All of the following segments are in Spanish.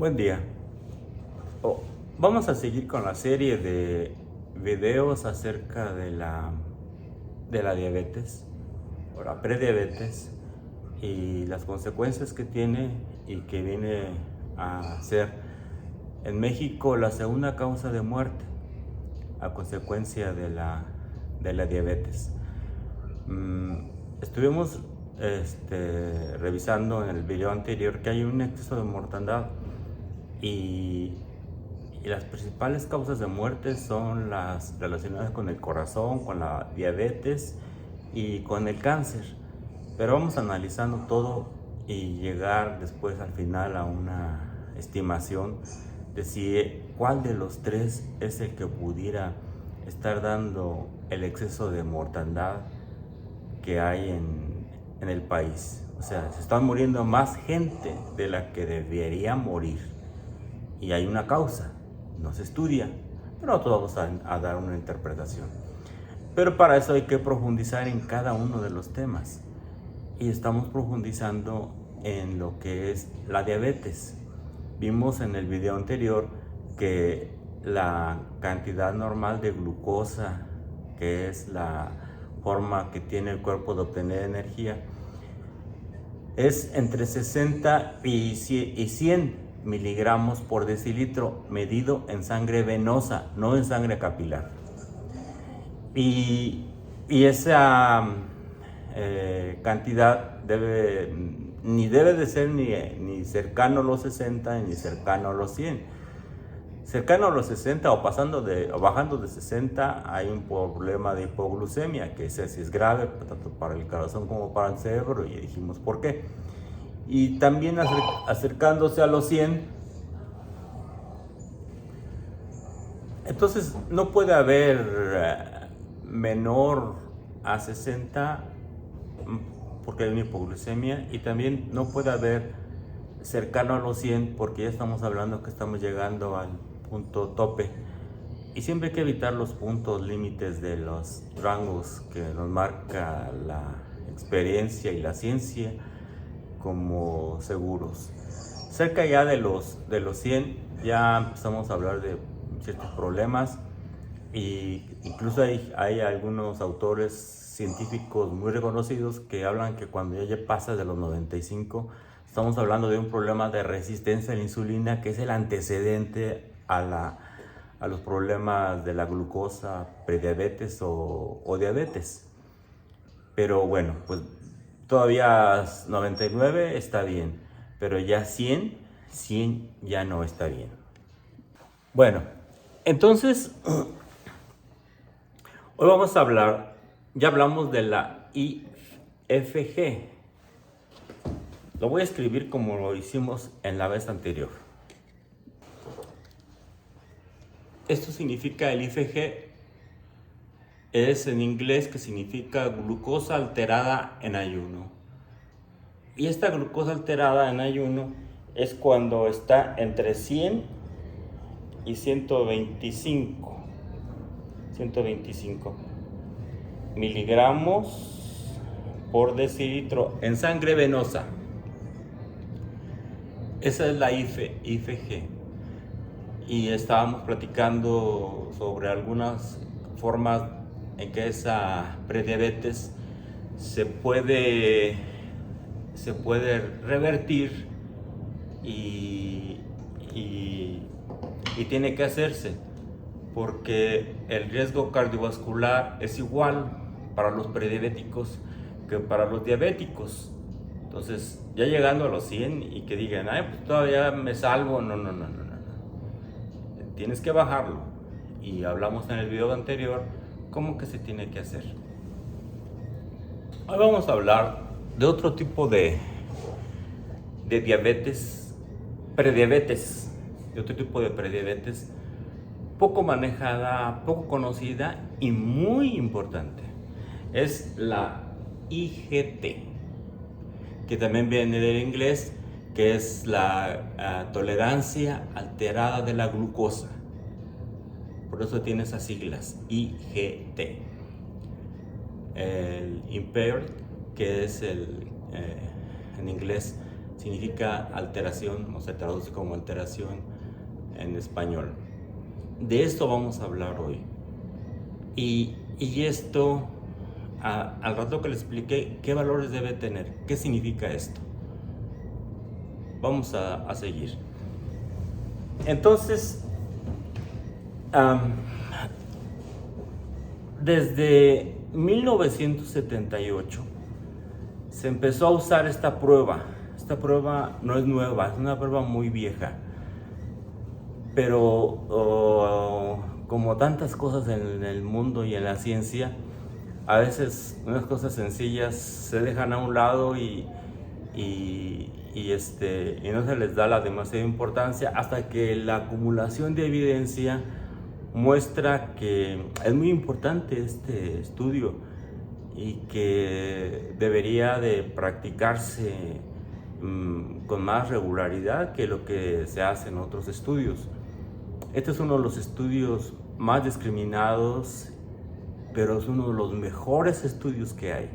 Buen día. Oh, Vamos a seguir con la serie de videos acerca de la diabetes o la prediabetes y las consecuencias que tiene y que viene a ser en México la segunda causa de muerte a consecuencia de la diabetes. Estuvimos revisando en el video anterior que hay un exceso de mortandad y las principales causas de muerte son las relacionadas con el corazón, con la diabetes y con el cáncer. Pero vamos analizando todo y llegar después al final a una estimación de cuál de los tres es el que pudiera estar dando el exceso de mortandad que hay en el país. O sea, se están muriendo más gente de la que debería morir. Y hay una causa, no se estudia, pero nosotros vamos a dar una interpretación. Pero para eso hay que profundizar en cada uno de los temas. Y estamos profundizando en lo que es la diabetes. Vimos en el video anterior que la cantidad normal de glucosa, que es la forma que tiene el cuerpo de obtener energía, es entre 60 y 100 miligramos por decilitro medido en sangre venosa, no en sangre capilar. Y esa cantidad ni debe de ser ni cercano a los 60 ni cercano a los 100. Cercano a los 60 o bajando de 60 hay un problema de hipoglucemia, que ese sí es grave, tanto para el corazón como para el cerebro, y dijimos por qué. Y también acercándose a los 100, entonces no puede haber menor a 60 porque hay una hipoglucemia, y también no puede haber cercano a los 100 porque ya estamos hablando que estamos llegando al punto tope, y siempre hay que evitar los puntos límites de los rangos que nos marca la experiencia y la ciencia como seguros. Cerca ya de los 100 ya empezamos a hablar de ciertos problemas, y incluso hay algunos autores científicos muy reconocidos que hablan que cuando ya pasa de los 95 estamos hablando de un problema de resistencia a la insulina, que es el antecedente a los problemas de la glucosa, prediabetes o diabetes. Pero bueno, pues todavía 99 está bien, pero ya 100 ya no está bien. Bueno, entonces hoy vamos a hablar, ya hablamos de la IFG. Lo voy a escribir como lo hicimos en la vez anterior. Esto significa, el IFG es en inglés, que significa glucosa alterada en ayuno. Y esta glucosa alterada en ayuno es cuando está entre 100 y 125 miligramos por decilitro en sangre venosa. Esa es la IFG. Y estábamos platicando sobre algunas formas en que esa prediabetes se puede revertir y tiene que hacerse, porque el riesgo cardiovascular es igual para los prediabéticos que para los diabéticos. Entonces, ya llegando a los 100 y que digan, ay, pues todavía me salvo, no. Tienes que bajarlo. Y hablamos en el video anterior cómo que se tiene que hacer. Hoy vamos a hablar de otro tipo de diabetes, prediabetes, de otro tipo de prediabetes poco manejada, poco conocida y muy importante. Es la IGT, que también viene del inglés, que es la tolerancia alterada de la glucosa. Por eso tiene esas siglas, IGT. El impaired, que es en inglés significa alteración, o se traduce como alteración en español. De esto vamos a hablar hoy. Y esto, al rato que le expliqué, ¿qué valores debe tener? ¿Qué significa esto? Vamos a seguir. Entonces, desde 1978 se empezó a usar esta prueba. Esta prueba no es nueva, es una prueba muy vieja. Pero como tantas cosas en el mundo y en la ciencia, a veces unas cosas sencillas se dejan a un lado y no se les da la demasiada importancia hasta que la acumulación de evidencia muestra que es muy importante este estudio y que debería de practicarse con más regularidad que lo que se hace en otros estudios. Este es uno de los estudios más discriminados, pero es uno de los mejores estudios que hay.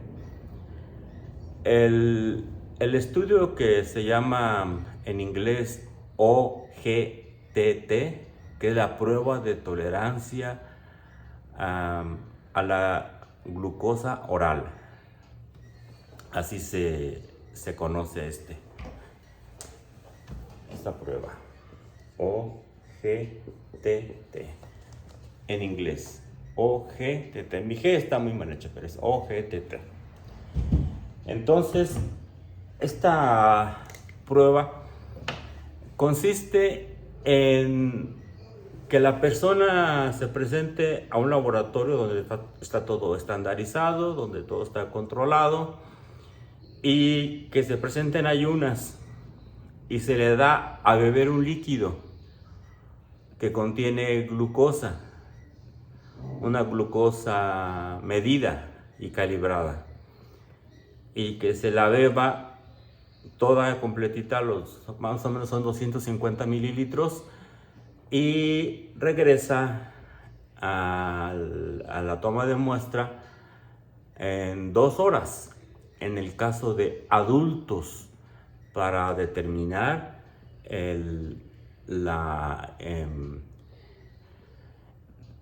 El estudio que se llama en inglés OGTT, que es la prueba de tolerancia a la glucosa oral. Así se conoce esta prueba. OGTT en inglés. OGTT. Mi G está muy mal hecha, pero es OGTT. Entonces, esta prueba consiste en que la persona se presente a un laboratorio donde está todo estandarizado, donde todo está controlado, y que se presente en ayunas y se le da a beber un líquido que contiene glucosa, una glucosa medida y calibrada, y que se la beba toda completita, más o menos son 250 mililitros, y regresa a la toma de muestra en 2 horas, en el caso de adultos, para determinar la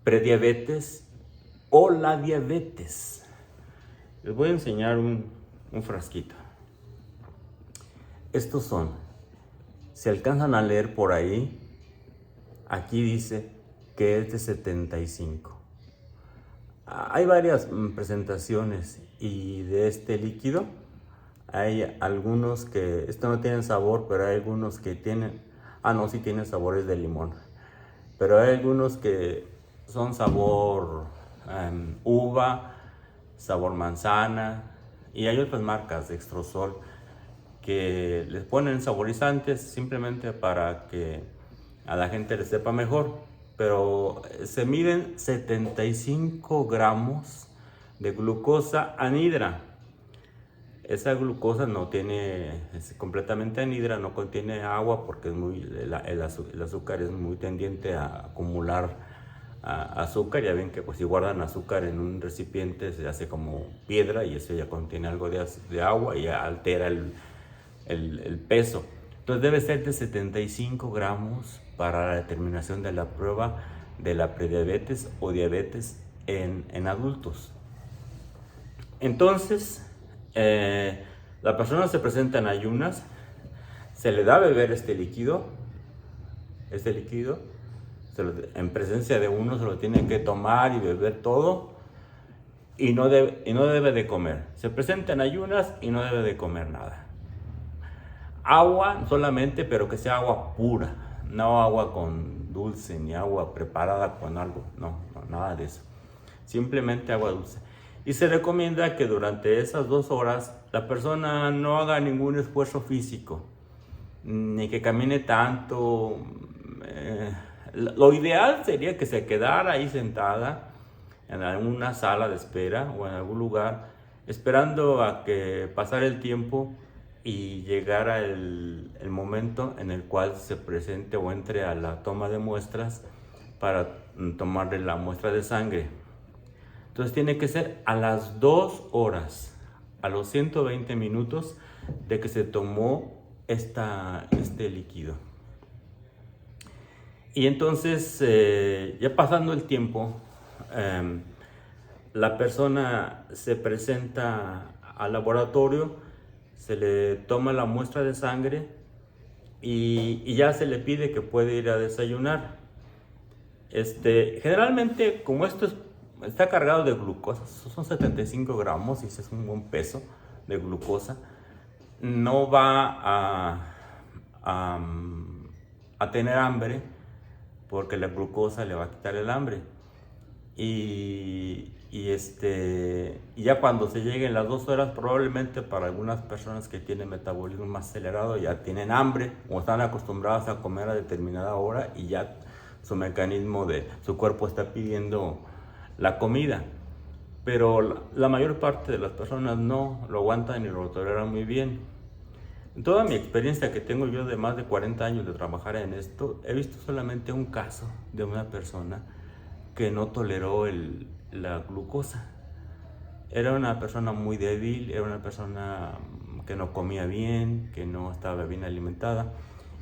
prediabetes o la diabetes. Les voy a enseñar un frasquito. Estos son, si alcanzan a leer por ahí, aquí dice que es de 75. Hay varias presentaciones y de este líquido hay algunos que, esto no tienen sabor, pero hay algunos que tienen, no, sí tienen sabores de limón, pero hay algunos que son sabor uva, sabor manzana, y hay otras marcas de Extrosol que les ponen saborizantes simplemente para que a la gente le sepa mejor, pero se miden 75 gramos de glucosa anhidra. Esa glucosa no tiene, es completamente anhidra, no contiene agua porque el azúcar es muy tendiente a acumular azúcar. Ya ven que pues, si guardan azúcar en un recipiente se hace como piedra y eso ya contiene algo de agua y ya altera el peso. Entonces debe ser de 75 gramos para la determinación de la prueba de la prediabetes o diabetes en adultos. Entonces, la persona se presenta en ayunas, se le da a beber este líquido, en presencia de uno se lo tiene que tomar y beber todo, y no debe de comer. Se presenta en ayunas y no debe de comer nada. Agua solamente, pero que sea agua pura, no agua con dulce ni agua preparada con algo, no, nada de eso. Simplemente agua dulce. Y se recomienda que durante esas 2 horas la persona no haga ningún esfuerzo físico, ni que camine tanto. Lo ideal sería que se quedara ahí sentada en alguna sala de espera o en algún lugar, esperando a que pasara el tiempo y llegara el momento en el cual se presente o entre a la toma de muestras para tomarle la muestra de sangre. Entonces tiene que ser a las 2 horas, a los 120 minutos de que se tomó este líquido. Y entonces, ya pasando el tiempo, la persona se presenta al laboratorio, se le toma la muestra de sangre y ya se le pide que puede ir a desayunar. Generalmente, como está cargado de glucosa, son 75 gramos y ese es un buen peso de glucosa, no va a tener hambre porque la glucosa le va a quitar el hambre. Y ya cuando se lleguen las 2 horas, probablemente para algunas personas que tienen metabolismo más acelerado ya tienen hambre o están acostumbradas a comer a determinada hora y ya su cuerpo está pidiendo la comida. Pero la mayor parte de las personas no lo aguantan y lo toleran muy bien. En toda mi experiencia que tengo yo de más de 40 años de trabajar en esto, he visto solamente un caso de una persona que no toleró la glucosa. Era una persona muy débil, era una persona que no comía bien, que no estaba bien alimentada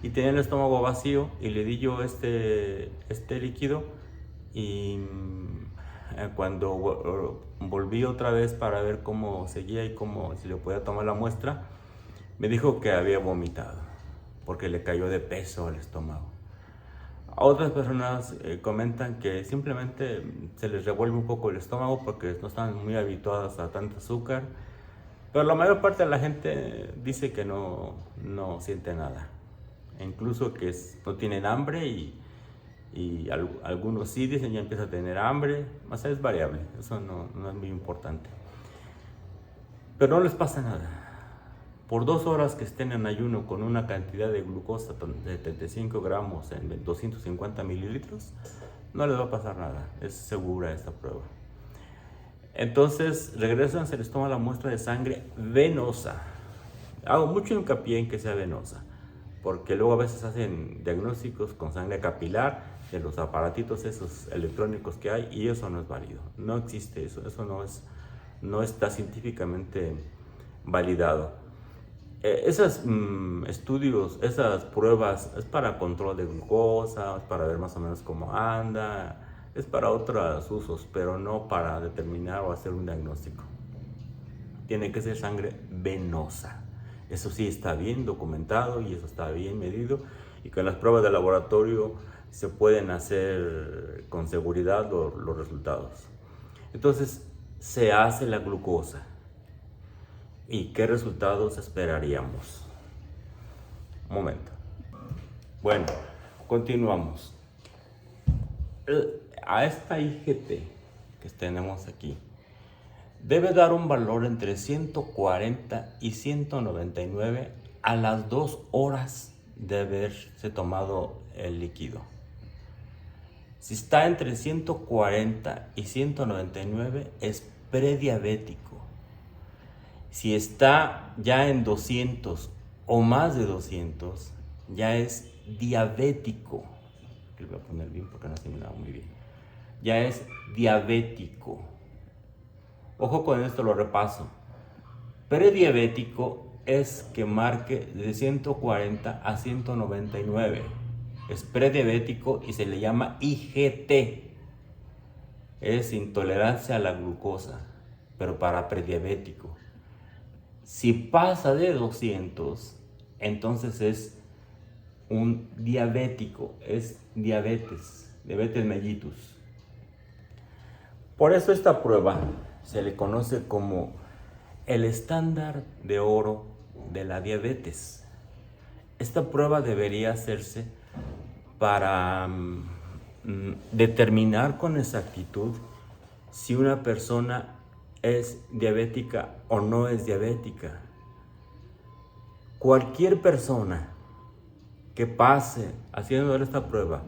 y tenía el estómago vacío, y le di yo este líquido, y cuando volví otra vez para ver cómo seguía y si le podía tomar la muestra, me dijo que había vomitado porque le cayó de peso al estómago. Otras personas comentan que simplemente se les revuelve un poco el estómago porque no están muy habituadas a tanto azúcar, pero la mayor parte de la gente dice que no siente nada, e incluso que no tienen hambre, y algunos sí dicen ya empieza a tener hambre, más es variable, eso no es muy importante, pero no les pasa nada. Por 2 horas que estén en ayuno con una cantidad de glucosa de 75 gramos en 250 mililitros, no les va a pasar nada, es segura esta prueba. Entonces regresan, se les toma la muestra de sangre venosa. Hago mucho hincapié en que sea venosa, porque luego a veces hacen diagnósticos con sangre capilar de los aparatitos esos electrónicos que hay, y eso no es válido, no existe eso no está científicamente validado. Esos estudios, esas pruebas, es para control de glucosa, es para ver más o menos cómo anda, es para otros usos, pero no para determinar o hacer un diagnóstico. Tiene que ser sangre venosa. Eso sí está bien documentado y eso está bien medido, y con las pruebas de laboratorio se pueden hacer con seguridad los resultados. Entonces se hace la glucosa. ¿Y qué resultados esperaríamos? Un momento. Bueno, continuamos. A esta IGT que tenemos aquí debe dar un valor entre 140 y 199 a las 2 horas de haberse tomado el líquido. Si está entre 140 y 199 es prediabético. Si está ya en 200 o más de 200, ya es diabético. Le voy a poner bien porque no se me da muy bien. Ya es diabético. Ojo con esto, lo repaso. Prediabético es que marque de 140 a 199. Es prediabético y se le llama IGT. Es intolerancia a la glucosa, pero para prediabético. Si pasa de 200, entonces es un diabético, es diabetes mellitus. Por eso esta prueba se le conoce como el estándar de oro de la diabetes. Esta prueba debería hacerse para determinar con exactitud si una persona es diabética o no es diabética. Cualquier persona que pase, haciendo esta prueba,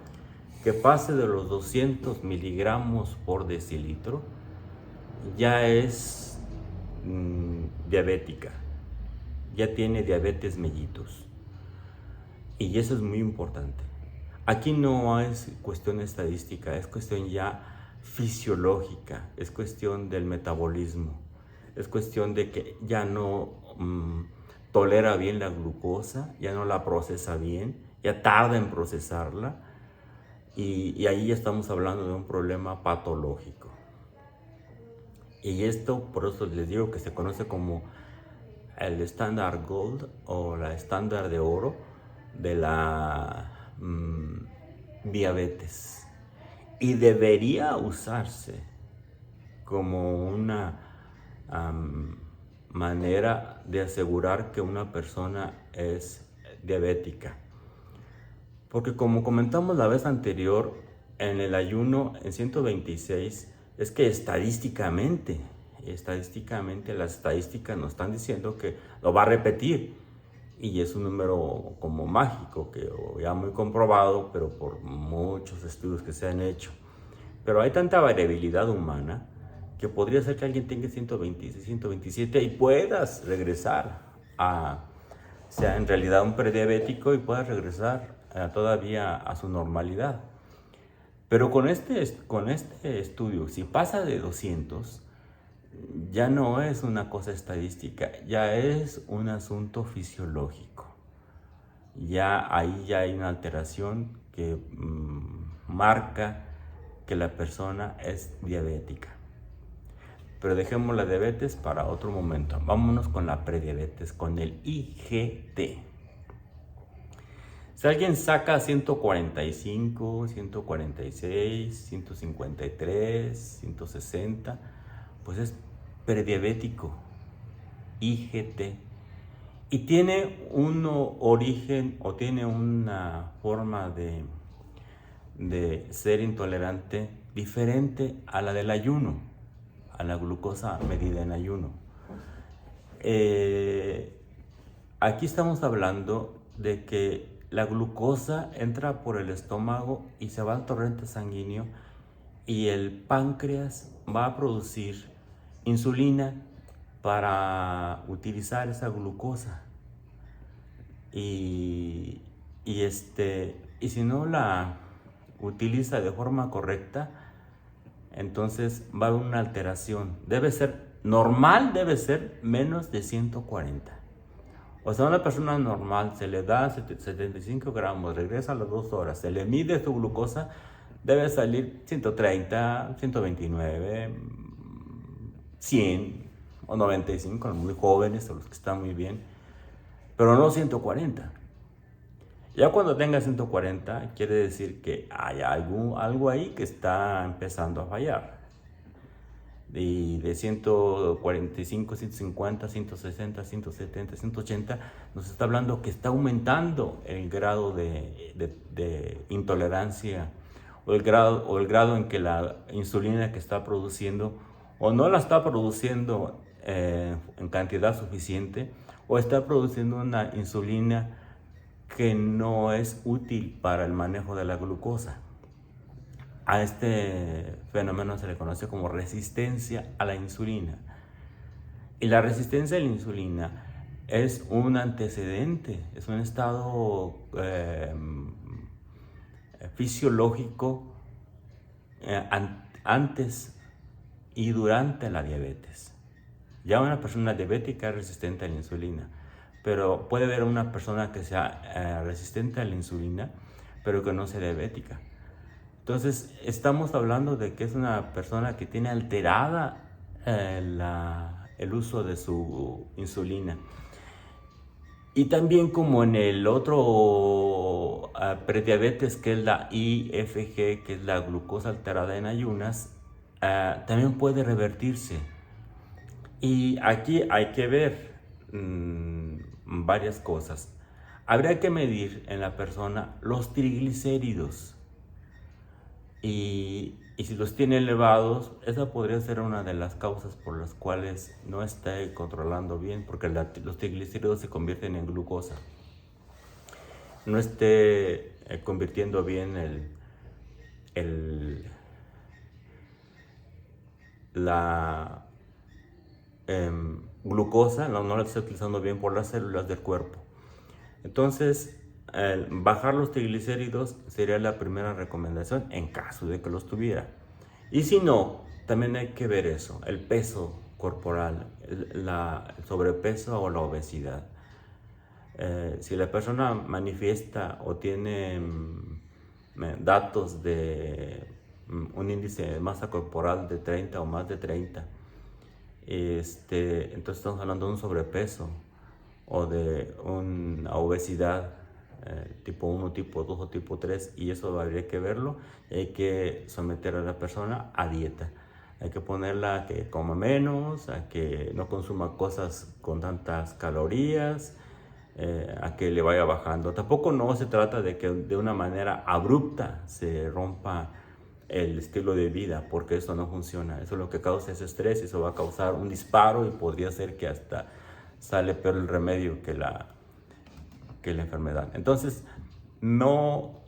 que pase de los 200 miligramos por decilitro, ya es diabética, ya tiene diabetes mellitus. Y eso es muy importante. Aquí no es cuestión estadística, es cuestión ya fisiológica, es cuestión del metabolismo, es cuestión de que ya no tolera bien la glucosa, ya no la procesa bien, ya tarda en procesarla, y ahí ya estamos hablando de un problema patológico. Y esto, por eso les digo que se conoce como el estándar gold o la estándar de oro de la diabetes. Y debería usarse como una manera de asegurar que una persona es diabética. Porque como comentamos la vez anterior, en el ayuno en 126, es que estadísticamente las estadísticas nos están diciendo que lo va a repetir. Y es un número como mágico, que ya muy comprobado, pero por muchos estudios que se han hecho. Pero hay tanta variabilidad humana que podría ser que alguien tenga 126, 127 y puedas regresar sea en realidad un prediabético y puedas regresar todavía a su normalidad. Pero con este estudio, si pasa de 200, ya no es una cosa estadística, ya es un asunto fisiológico. Ahí ya hay una alteración que marca que la persona es diabética. Pero dejemos la diabetes para otro momento. Vámonos con la prediabetes, con el IGT. Si alguien saca 145, 146, 153, 160, pues es prediabético, IGT. Y tiene un origen o tiene una forma de ser intolerante diferente a la del ayuno, a la glucosa medida en ayuno. Aquí estamos hablando de que la glucosa entra por el estómago y se va al torrente sanguíneo, y el páncreas va a producir insulina para utilizar esa glucosa. Y si no la utiliza de forma correcta, entonces va a haber una alteración. Debe ser menos de 140. O sea, a una persona normal se le da 75 gramos, regresa a las 2 horas, se le mide su glucosa, debe salir 130, 129, 100 o 95, los muy jóvenes o los que están muy bien, pero no 140. Ya cuando tenga 140, quiere decir que hay algo ahí que está empezando a fallar. Y de 145, 150, 160, 170, 180, nos está hablando que está aumentando el grado de intolerancia, o el grado en que la insulina que está produciendo o no la está produciendo en cantidad suficiente, o está produciendo una insulina que no es útil para el manejo de la glucosa. A este fenómeno se le conoce como resistencia a la insulina. Y la resistencia a la insulina es un antecedente, es un estado fisiológico antes y durante la diabetes. Ya una persona diabética es resistente a la insulina, pero puede haber una persona que sea resistente a la insulina, pero que no sea diabética. Entonces, estamos hablando de que es una persona que tiene alterada el uso de su insulina. Y también, como en el otro prediabetes, que es la IFG, que es la glucosa alterada en ayunas, también puede revertirse. Y aquí hay que ver varias cosas. Habría que medir en la persona los triglicéridos. Y si los tiene elevados, esa podría ser una de las causas por las cuales no esté controlando bien, porque los triglicéridos se convierten en glucosa. No esté convirtiendo bien la glucosa, no la está utilizando bien por las células del cuerpo. Entonces, bajar los triglicéridos sería la primera recomendación en caso de que los tuviera. Y si no, también hay que ver eso, el peso corporal, el sobrepeso o la obesidad. Si la persona manifiesta o tiene datos de un índice de masa corporal de 30 o más de 30, entonces estamos hablando de un sobrepeso o de una obesidad tipo 1, tipo 2 o tipo 3, y eso habría que verlo, y hay que someter a la persona a dieta. Hay que ponerla a que coma menos, a que no consuma cosas con tantas calorías, a que le vaya bajando. Tampoco no se trata de que de una manera abrupta se rompa el estilo de vida, porque eso no funciona. Eso lo que causa es estrés, eso va a causar un disparo y podría ser que hasta sale peor el remedio que la enfermedad. Entonces, no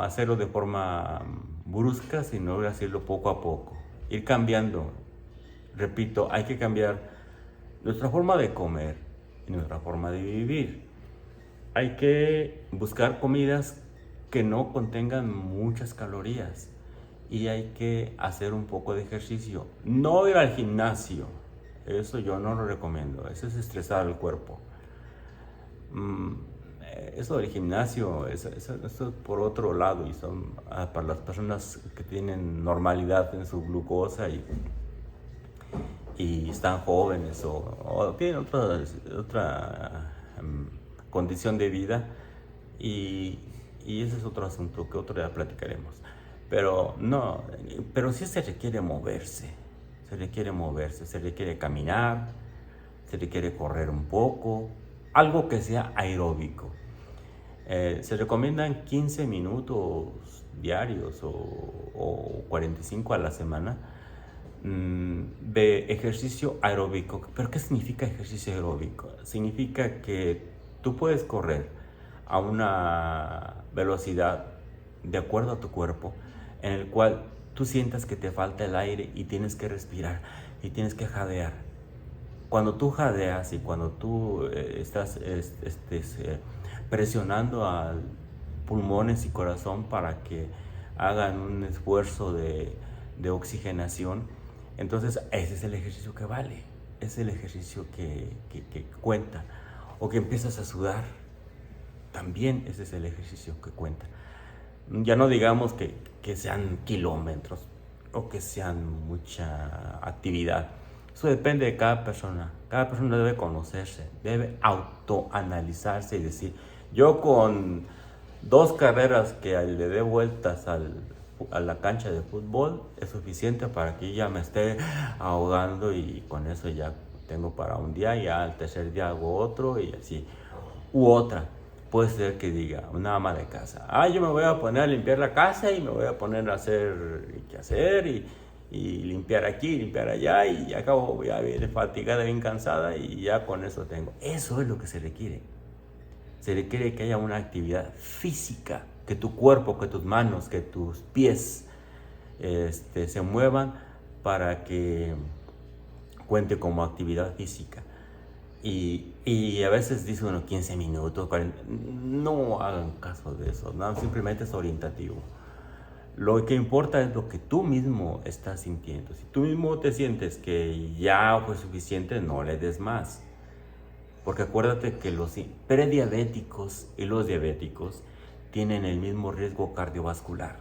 hacerlo de forma brusca, sino hacerlo poco a poco. Ir cambiando. Repito, hay que cambiar nuestra forma de comer y nuestra forma de vivir. Hay que buscar comidas que no contengan muchas calorías y hay que hacer un poco de ejercicio. No ir al gimnasio, eso yo no lo recomiendo, eso es estresar al cuerpo. Eso del gimnasio, eso por otro lado, y son para las personas que tienen normalidad en su glucosa y están jóvenes o tienen otra condición de vida, y ese es otro asunto que otro día platicaremos. Pero no, pero sí se requiere moverse, se requiere caminar, se requiere correr un poco, algo que sea aeróbico. Se recomiendan 15 minutos diarios o 45 a la semana de ejercicio aeróbico. ¿Pero qué significa ejercicio aeróbico? Significa que tú puedes correr a una velocidad de acuerdo a tu cuerpo, en el cual tú sientas que te falta el aire y tienes que respirar y tienes que jadear. Cuando tú jadeas y cuando tú estás presionando a pulmones y corazón para que hagan un esfuerzo de oxigenación, entonces ese es el ejercicio que vale, es el ejercicio que cuenta. O que empiezas a sudar, también ese es el ejercicio que cuenta. Ya no digamos que sean kilómetros o que sean mucha actividad. Eso depende de cada persona. Cada persona debe conocerse, debe autoanalizarse y decir, yo con 2 carreras que le dé vueltas a la cancha de fútbol es suficiente para que ya me esté ahogando, y con eso ya tengo para un día, y al tercer día hago otro y así. U otra, puede ser que diga una ama de casa, yo me voy a poner a limpiar la casa y me voy a poner a hacer qué hacer y limpiar aquí, limpiar allá, y acabo ya bien fatigada, bien cansada, y ya con eso tengo. Eso es lo que se requiere. Se requiere que haya una actividad física, que tu cuerpo, que tus manos, que tus pies se muevan para que cuente como actividad física. Y a veces dice uno 15 minutos, 40, no hagan caso de eso, no, simplemente es orientativo. Lo que importa es lo que tú mismo estás sintiendo. Si tú mismo te sientes que ya fue suficiente, no le des más. Porque acuérdate que los prediabéticos y los diabéticos tienen el mismo riesgo cardiovascular.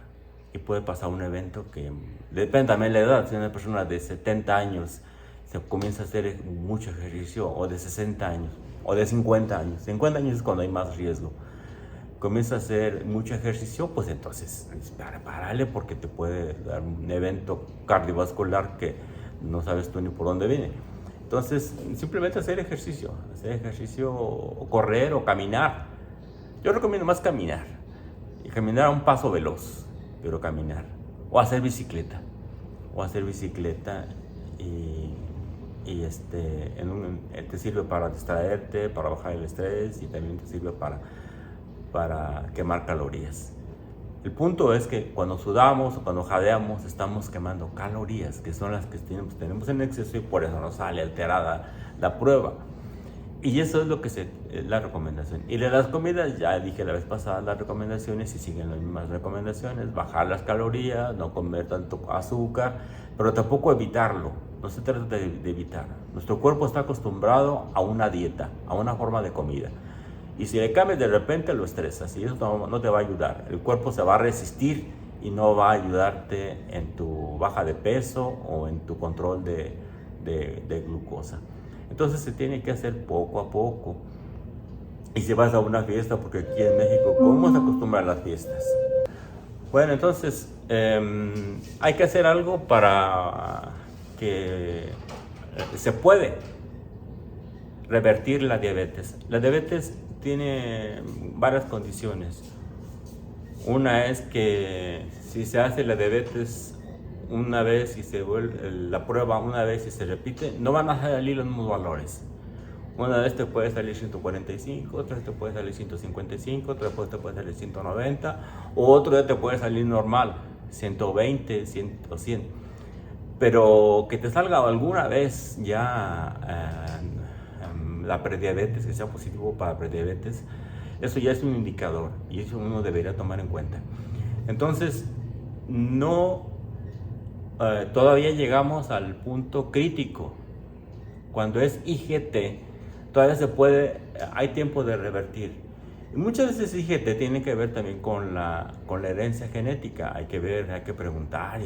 Y puede pasar un evento que, depende también de la edad, si una persona de 70 años se comienza a hacer mucho ejercicio, o de 60 años, o de 50 años. 50 años es cuando hay más riesgo. Comienza a hacer mucho ejercicio, pues entonces párale, porque te puede dar un evento cardiovascular que no sabes tú ni por dónde viene. Entonces, simplemente hacer ejercicio, o correr o caminar. Yo recomiendo más caminar, y caminar a un paso veloz, pero caminar. O hacer bicicleta, y te sirve para distraerte, para bajar el estrés, y también te sirve para quemar calorías. El punto es que cuando sudamos o cuando jadeamos estamos quemando calorías, que son las que tenemos en exceso, y por eso nos sale alterada la prueba. Y eso es lo que es la recomendación. Y de las comidas, ya dije la vez pasada las recomendaciones, y siguen las mismas recomendaciones: bajar las calorías, no comer tanto azúcar, pero tampoco evitarlo. No se trata de evitar. Nuestro cuerpo está acostumbrado a una dieta, a una forma de comida. Y si le cambias de repente lo estresas y eso no te va a ayudar. El cuerpo se va a resistir y no va a ayudarte en tu baja de peso o en tu control de glucosa. Entonces se tiene que hacer poco a poco. Y si vas a una fiesta, porque aquí en México, ¿cómo se acostumbran las fiestas? Bueno, entonces hay que hacer algo para que se puede revertir la diabetes. La diabetes tiene varias condiciones. Una es que si se hace la diabetes una vez y se vuelve la prueba una vez y se repite, no van a salir los mismos valores. Una vez te puede salir 145, otra vez te puede salir 155, otra vez te puede salir 190, o otro día te puede salir normal, 120, 100 o 100. Pero que te salga alguna vez ya la prediabetes, que sea positivo para prediabetes, eso ya es un indicador y eso uno debería tomar en cuenta. Entonces, no todavía llegamos al punto crítico. Cuando es IGT, todavía hay tiempo de revertir. Y muchas veces IGT tiene que ver también con la herencia genética. Hay que ver, hay que preguntar,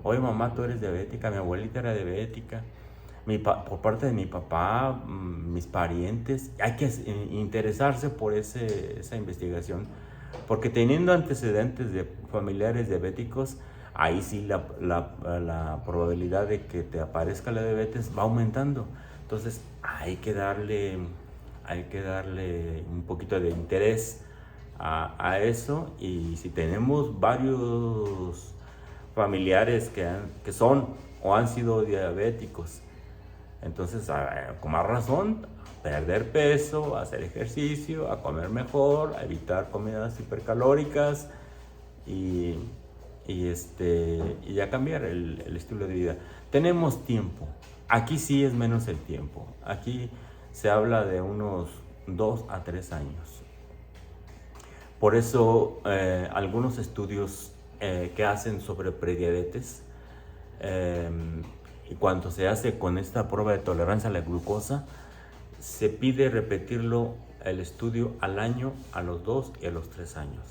oye mamá, tú eres diabética, mi abuelita era diabética, por parte de mi papá, mis parientes. Hay que interesarse por esa investigación, porque teniendo antecedentes de familiares diabéticos, ahí sí la probabilidad de que te aparezca la diabetes va aumentando. Entonces hay que darle un poquito de interés a eso. Y si tenemos varios familiares que son o han sido diabéticos, entonces con más razón perder peso, hacer ejercicio, a comer mejor, a evitar comidas hipercalóricas y a cambiar el estilo de vida. Tenemos tiempo. Aquí sí es menos el tiempo. Aquí se habla de unos 2 a 3 años. Por eso algunos estudios que hacen sobre prediabetes, y cuando se hace con esta prueba de tolerancia a la glucosa, se pide repetirlo el estudio al año, a los 2 y a los 3 años.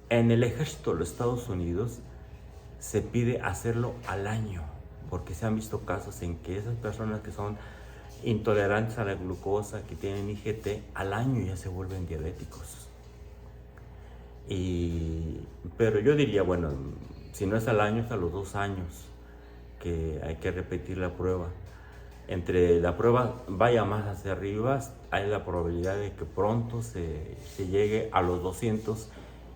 En el ejército de los Estados Unidos se pide hacerlo al año, porque se han visto casos en que esas personas que son intolerantes a la glucosa, que tienen IGT, al año ya se vuelven diabéticos. Pero yo diría, bueno, si no es al año, es a los 2 años que hay que repetir la prueba. Entre la prueba vaya más hacia arriba, hay la probabilidad de que pronto se llegue a los 200.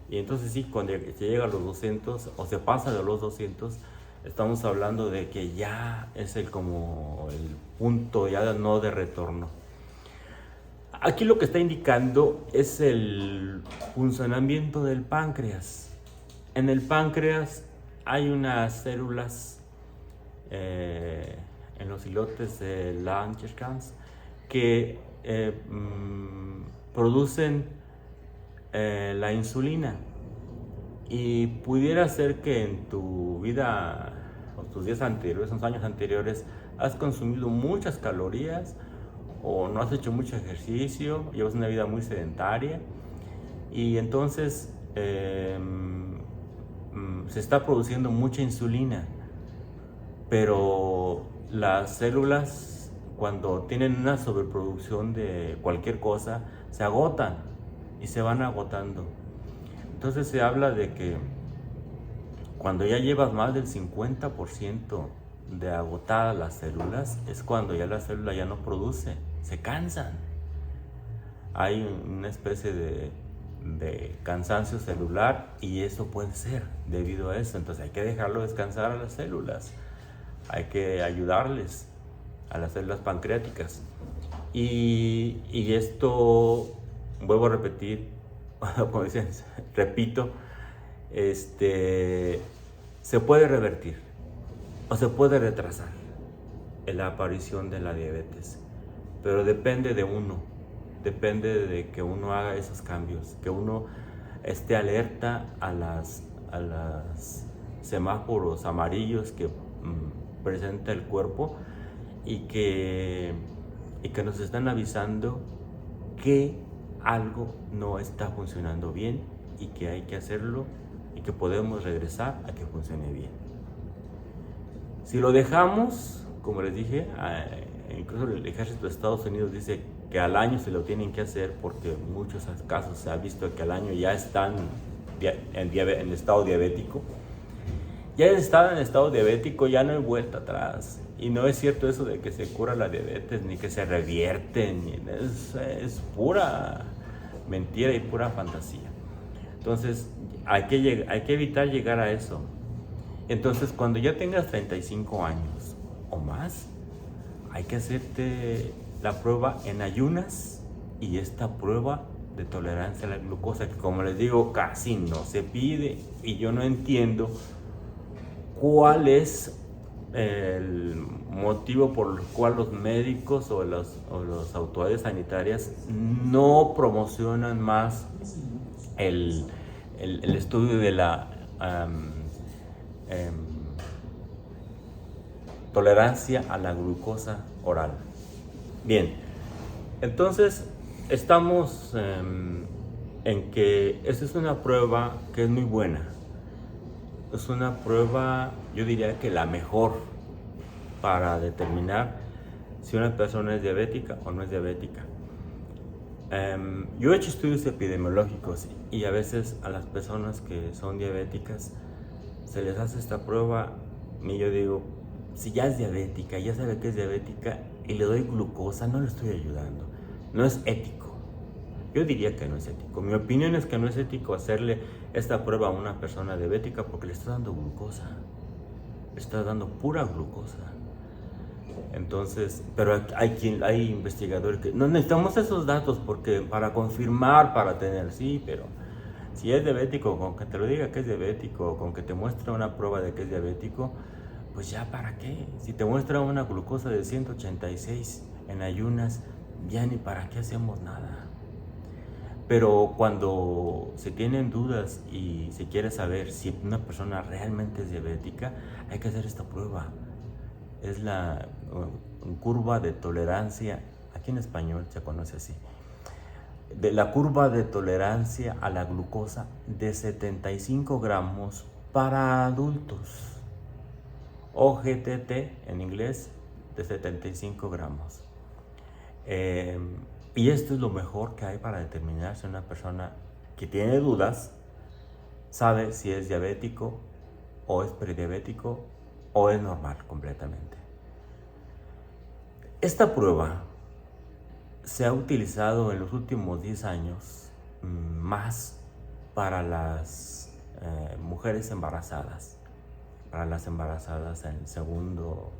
Y entonces sí, cuando se llega a los 200 o se pasa de los 200, estamos hablando de que ya es como el punto ya no de retorno. Aquí lo que está indicando es el funcionamiento del páncreas. En el páncreas hay unas células en los islotes de Langerhans que producen la insulina, y pudiera ser que en tu vida o tus días anteriores, en los años anteriores, has consumido muchas calorías o no has hecho mucho ejercicio, llevas una vida muy sedentaria y entonces se está produciendo mucha insulina, pero las células, cuando tienen una sobreproducción de cualquier cosa, se agotan y se van agotando. Entonces se habla de que cuando ya llevas más del 50% de agotadas las células, es cuando ya la célula ya no produce, se cansan. Hay una especie de cansancio celular y eso puede ser debido a eso. Entonces hay que dejarlo descansar a las células, hay que ayudarles a las células pancreáticas. Y esto, vuelvo a repetir, como dicen, repito, se puede revertir o se puede retrasar la aparición de la diabetes, pero depende de uno, depende de que uno haga esos cambios, que uno esté alerta a las semáforos amarillos que presenta el cuerpo y que nos están avisando que algo no está funcionando bien y que hay que hacerlo y que podemos regresar a que funcione bien. Si lo dejamos, como les dije, incluso el ejército de Estados Unidos dice que al año se lo tienen que hacer porque en muchos casos se ha visto que al año ya están en estado diabético. Ya están en estado diabético, ya no hay vuelta atrás. Y no es cierto eso de que se cura la diabetes, ni que se revierte, es pura mentira y pura fantasía. Entonces, hay que evitar llegar a eso. Entonces, cuando ya tengas 35 años o más, hay que hacerte la prueba en ayunas y esta prueba de tolerancia a la glucosa, que como les digo, casi no se pide y yo no entiendo cuál es el motivo por el cual los médicos o las autoridades sanitarias no promocionan más el estudio de la tolerancia a la glucosa oral. Bien, entonces estamos en que esta es una prueba que es muy buena. Es una prueba, yo diría que la mejor para determinar si una persona es diabética o no es diabética. Yo he hecho estudios epidemiológicos y a veces a las personas que son diabéticas se les hace esta prueba y yo digo, si ya es diabética, ya sabe que es diabética y le doy glucosa, no le estoy ayudando. No es ético. Yo diría que no es ético. Mi opinión es que no es ético hacerle esta prueba a una persona diabética porque le está dando glucosa. Le está dando pura glucosa. Entonces, pero hay investigadores que no necesitamos esos datos porque para confirmar, para tener, sí, pero si es diabético, con que te lo diga que es diabético, con que te muestre una prueba de que es diabético, pues ya para qué. Si te muestra una glucosa de 186 en ayunas, ya ni para qué hacemos nada. Pero cuando se tienen dudas y se quiere saber si una persona realmente es diabética, hay que hacer esta prueba. Es la curva de tolerancia, aquí en español se conoce así, de la curva de tolerancia a la glucosa de 75 gramos para adultos. OGTT en inglés, de 75 gramos. Y esto es lo mejor que hay para determinar si una persona que tiene dudas sabe si es diabético o es prediabético o es normal completamente. Esta prueba se ha utilizado en los últimos 10 años más para las mujeres embarazadas, para las embarazadas en el segundo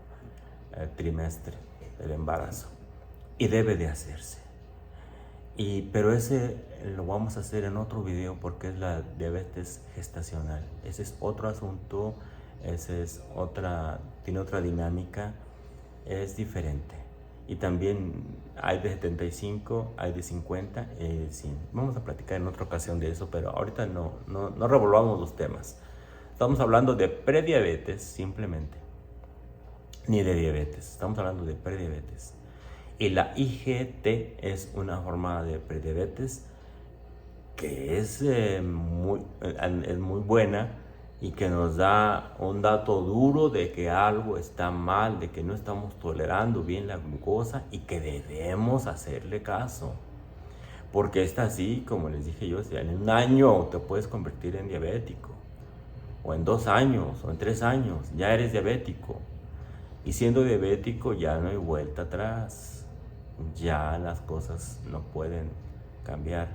trimestre del embarazo, y debe de hacerse. Pero ese lo vamos a hacer en otro video porque es la diabetes gestacional. Ese es otro asunto, tiene otra dinámica, es diferente. Y también hay de 75, hay de 50, 100. Vamos a platicar en otra ocasión de eso, pero ahorita no revolvamos los temas. Estamos hablando de prediabetes simplemente, ni de diabetes, estamos hablando de prediabetes. Y la IGT es una forma de prediabetes que es muy buena y que nos da un dato duro de que algo está mal, de que no estamos tolerando bien la glucosa y que debemos hacerle caso. Porque está así, como les dije yo, si en un año te puedes convertir en diabético, o en 2 años, o en 3 años, ya eres diabético. Y siendo diabético ya no hay vuelta atrás. Ya las cosas no pueden cambiar.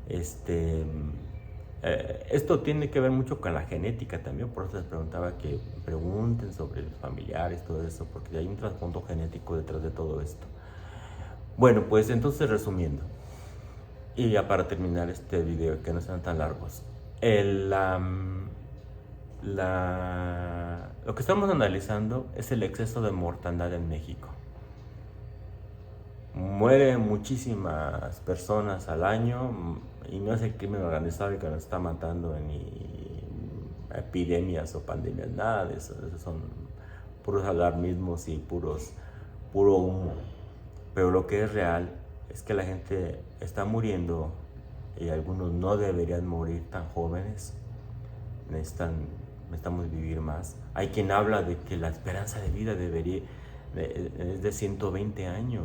Esto tiene que ver mucho con la genética también, por eso les preguntaba que pregunten sobre los familiares, todo eso, porque hay un trasfondo genético detrás de todo esto. Bueno, pues entonces resumiendo, y ya para terminar este video, que no sean tan largos, lo que estamos analizando es el exceso de mortandad en México. Mueren muchísimas personas al año y no es el crimen organizado el que nos está matando, ni epidemias o pandemias, nada de eso. Esos son puros alarmismos y puro humo. Pero lo que es real es que la gente está muriendo y algunos no deberían morir tan jóvenes, necesitamos vivir más. Hay quien habla de que la esperanza de vida es de 120 años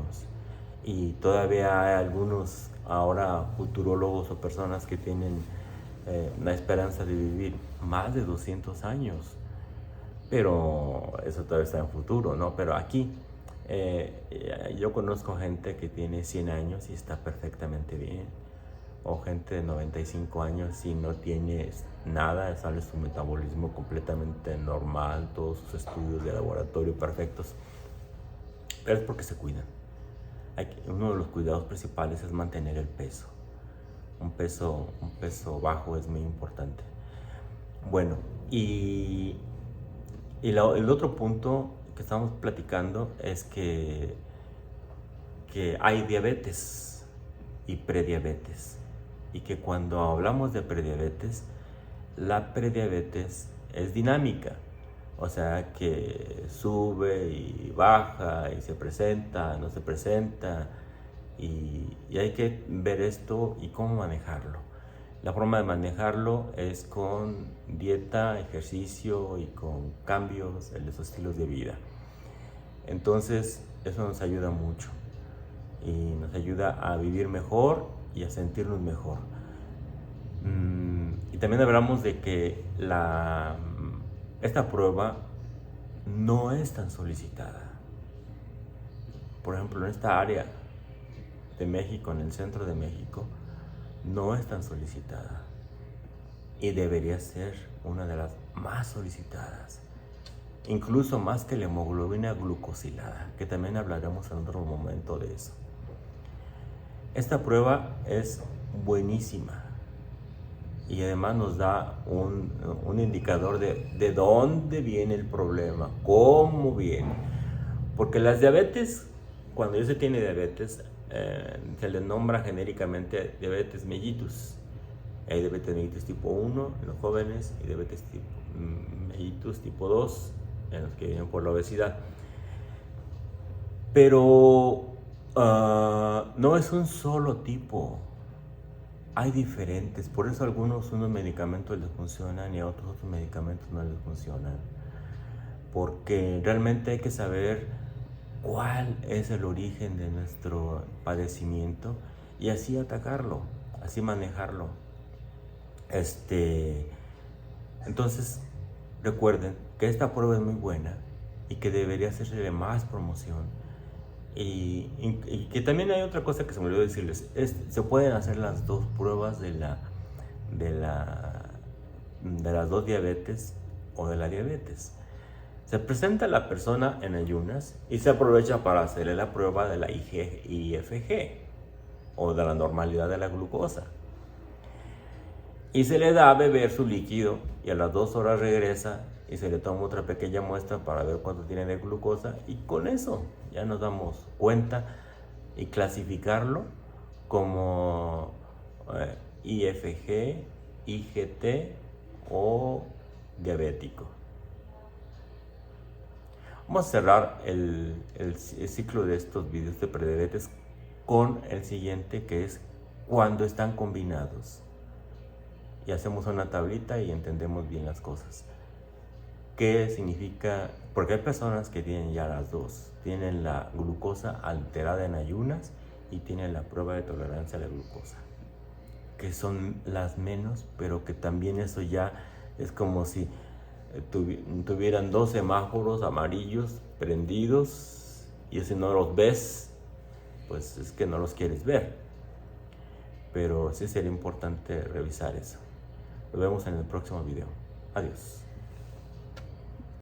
y todavía hay algunos ahora futurólogos o personas que tienen la esperanza de vivir más de 200 años, pero eso todavía está en futuro, ¿no? Pero aquí yo conozco gente que tiene 100 años y está perfectamente bien, o gente de 95 años y no tiene nada, sale su metabolismo completamente normal, todos sus estudios de laboratorio perfectos, pero es porque se cuidan. Uno de los cuidados principales es mantener el peso. Un peso bajo es muy importante. Bueno, y el otro punto que estamos platicando es que hay diabetes y prediabetes, y que cuando hablamos de prediabetes, la prediabetes es dinámica, o sea que sube y baja y se presenta, no se presenta, y hay que ver esto y cómo manejarlo. La forma de manejarlo es con dieta, ejercicio y con cambios en los estilos de vida. Entonces, eso nos ayuda mucho y nos ayuda a vivir mejor y a sentirnos mejor. Y también hablamos de que esta prueba no es tan solicitada. Por ejemplo, en esta área de México, en el centro de México, no es tan solicitada y debería ser una de las más solicitadas, incluso más que la hemoglobina glucosilada, que también hablaremos en otro momento de eso. Esta prueba es buenísima y además nos da un indicador de dónde viene el problema, cómo viene. Porque las diabetes, cuando ya se tiene diabetes, se le nombra genéricamente diabetes mellitus. Hay diabetes mellitus tipo 1 en los jóvenes y diabetes mellitus tipo 2 en los que viven por la obesidad. Pero no es un solo tipo. Hay diferentes, por eso unos medicamentos les funcionan y a otros medicamentos no les funcionan. Porque realmente hay que saber cuál es el origen de nuestro padecimiento y así atacarlo, así manejarlo. Entonces, recuerden que esta prueba es muy buena y que debería hacerse más promoción. Y que también hay otra cosa que se me olvidó decirles, se pueden hacer las dos pruebas de las dos diabetes o de la diabetes. Se presenta la persona en ayunas y se aprovecha para hacerle la prueba de la IFG o de la normalidad de la glucosa. Y se le da a beber su líquido y a las 2 horas regresa y se le toma otra pequeña muestra para ver cuánto tiene de glucosa, y con eso ya nos damos cuenta y clasificarlo como IFG, IGT o diabético. Vamos a cerrar el ciclo de estos videos de prediabetes con el siguiente, que es cuando están combinados. Y hacemos una tablita y entendemos bien las cosas. ¿Qué significa? Porque hay personas que tienen ya las dos. Tienen la glucosa alterada en ayunas y tienen la prueba de tolerancia a la glucosa, que son las menos, pero que también eso ya es como si tuvieran 2 semáforos amarillos prendidos y si no los ves, pues es que no los quieres ver. Pero sí sería importante revisar eso. Nos vemos en el próximo video. Adiós.